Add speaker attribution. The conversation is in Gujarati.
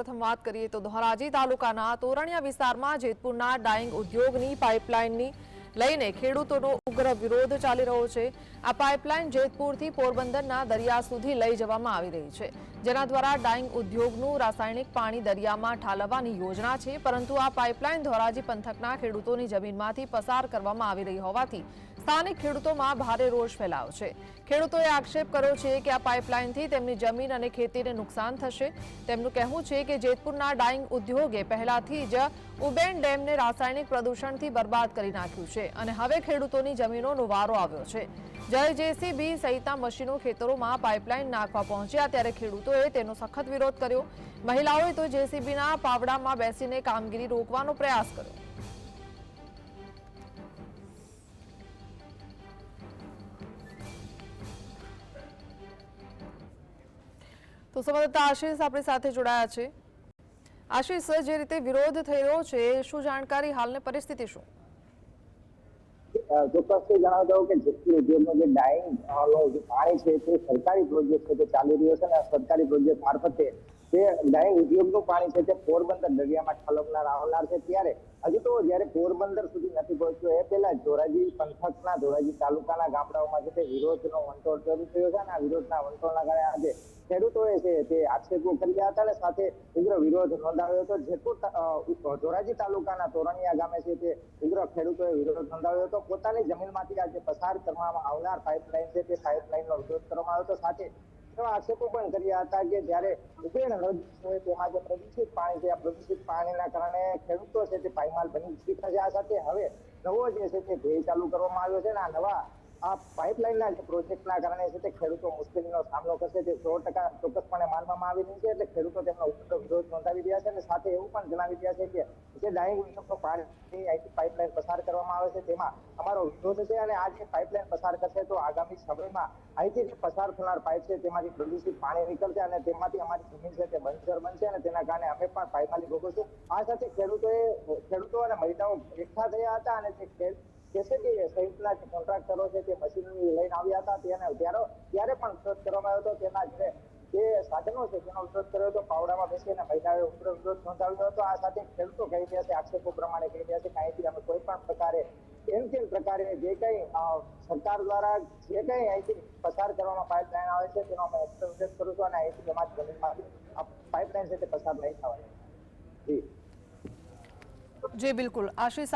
Speaker 1: પ્રથમ વાત કરીએ તો ધોરાજી તાલુકાના તોરણિયા વિસ્તારમાં જેતપુરના ડાઇંગ ઉદ્યોગની પાઇપલાઇનની લઈને ખેડૂતોનો ઉગ્ર વિરોધ ચાલી રહ્યો છે। આ પાઇપલાઇન જેતપુરથી પોરબંદરના દરિયા સુધી લઈ જવામાં આવી રહી છે, જેના દ્વારા ડાઇંગ ઉદ્યોગનું રાસાયણિક પાણી દરિયામાં ઠાલવવાની યોજના છે, પરંતુ આ પાઇપલાઇન ધોરાજી પંથકના ખેડૂતોની જમીનમાંથી પસાર કરવામાં આવી રહી હોવાથી સ્થાનિક ખેડૂતોમાં ભારે રોષ ફેલાયો છે। ખેડૂતોએ આક્ષેપ કર્યો છે કે આ પાઇપલાઇનથી તેમની જમીન અને ખેતીને નુકસાન થશે। તેમનું કહેવું છે કે જેતપુરના ડાઇંગ ઉદ્યોગે પહેલાથી જ ઉબેન ડેમને રાસાયણિક પ્રદૂષણથી બરબાદ કરી નાખ્યું છે અને હવે ખેડૂતોની જમીનોનો વારો આવ્યો છે। જ્યારે જેસીબી સહિતના મશીનો ખેતરોમાં પાઇપલાઇન નાખવા પહોંચ્યા ત્યારે ખેડૂતોએ તેનો સખત વિરોધ કર્યો। મહિલાઓએ તો જેસીબીના પાવડામાં બેસીને કામગીરી રોકવાનો પ્રયાસ કર્યો। તો સંવાદદાતા આશીષ આપણી સાથે જોડાયા છે। આશીષ, જે રીતે વિરોધ થઈ રહ્યો છે, શું જાણકારી, હાલની પરિસ્થિતિ શું?
Speaker 2: ચોક્કસથી જણાવી દઉં કે જેટલી ઉદ્યોગનો જે ડાઇંગ નો જે પાણી છે તે સરકારી પ્રોજેક્ટ છે તે ચાલી રહ્યો છે અને સરકારી પ્રોજેક્ટ મારફતે તે ડાઇંગ ઉદ્યોગનું પાણી છે તે પોરબંદર દરિયામાં ઠાલવનાર આવનાર છે। ત્યારે હજુ તો જ્યારે પોરબંદર સુધી નથી પહોંચ્યો એ પહેલા ધોરાજી પંથકના ધોરાજી તાલુકાના ગામડાઓમાં છે તે વિરોધનો વંટોળ શરૂ થયો છે અને આ વિરોધના વંટોળના કારણે આજે ખેડૂતોએ છે તે આક્ષેપો કર્યા હતા અને સાથે ઉગ્ર વિરોધ નોંધાવ્યો હતો। જેતપુર ધોરાજી તાલુકાના તોરણિયા ગામે છે તે ઉગ્ર ખેડૂતોએ વિરોધ નોંધાવ્યો હતો। પોતાની જમીનમાંથી આજે પસાર કરવામાં આવનાર પાઇપલાઇન છે તે પાઇપલાઇનનો વિરોધ કરવામાં આવ્યો હતો। સાથે એવા આક્ષેપો પણ કર્યા હતા કે જ્યારે ઉબેણ નદી છે તેમાં જે પ્રદૂષિત પાણી છે આ પ્રદૂષિત પાણીના કારણે ખેડૂતો છે તે પાયમાલ બની ચૂક્યા છે। આ સાથે હવે નવો જે છે તે ધ્યેય ચાલુ કરવામાં આવ્યો છે અને આ નવા આ પાઇપલાઇનના જે પ્રોજેક્ટના કારણે છે તે ખેડૂતો મુશ્કેલીનો સામનો કરશે તે 100% ચોક્કસપણે માનવામાં આવી રહ્યું છે। એટલે ખેડૂતો તેમનો ઉગ્ર વિરોધ નોંધાવી રહ્યા છે અને સાથે એવું પણ જણાવી રહ્યા છે કે જે ડાઇંગ ઉદ્યોગનું પાણી અહીંથી પાઇપલાઇન પસાર કરવામાં આવે છે તેમાં અમારો વિરોધ છે અને આ જે પાઇપલાઇન પસાર કરશે તો આગામી સમયમાં અહીંથી જે પસાર થનાર પાઇપ છે તેમાંથી પ્રદૂષિત પાણી નીકળશે અને તેમાંથી અમારી જમીન છે તે બંજર બનશે અને તેના કારણે અમે પણ પાયમાલી ભોગવશું। આ સાથે ખેડૂતો અને મહિલાઓ એકઠા થયા હતા અને તે જેસીબી સહિતના જે કોન્ટ્રાક્ટરો છે તે મશીન લઈને આવ્યા હતા ત્યારે પણ વિરોધ કરવામાં આવ્યો હતો। તેના જે સાધનો છે તેનો વિરોધ કર્યો હતો। પાવડામાં બેસીને મહિલાઓએ ઉગ્ર વિરોધ નોંધાવ્યો હતો। આ સાથે ખેડૂતો કહી રહ્યા છે, આક્ષેપો પ્રમાણે કહી રહ્યા છે કે અહીંથી અમે કોઈ પણ પ્રકારે પ્રકારે જે કઈ સરકાર દ્વારા જે કઈ અહીંથી પસાર કરવામાં પાઇપલાઇન આવે છે તેનો અમે વિરોધ કરીશું અને અહીંથી અમારી જમીનમાંથી આ પાઇપલાઇન છે તે પસાર નહીં થવાય।
Speaker 1: જી બિલકુલ આશીષ।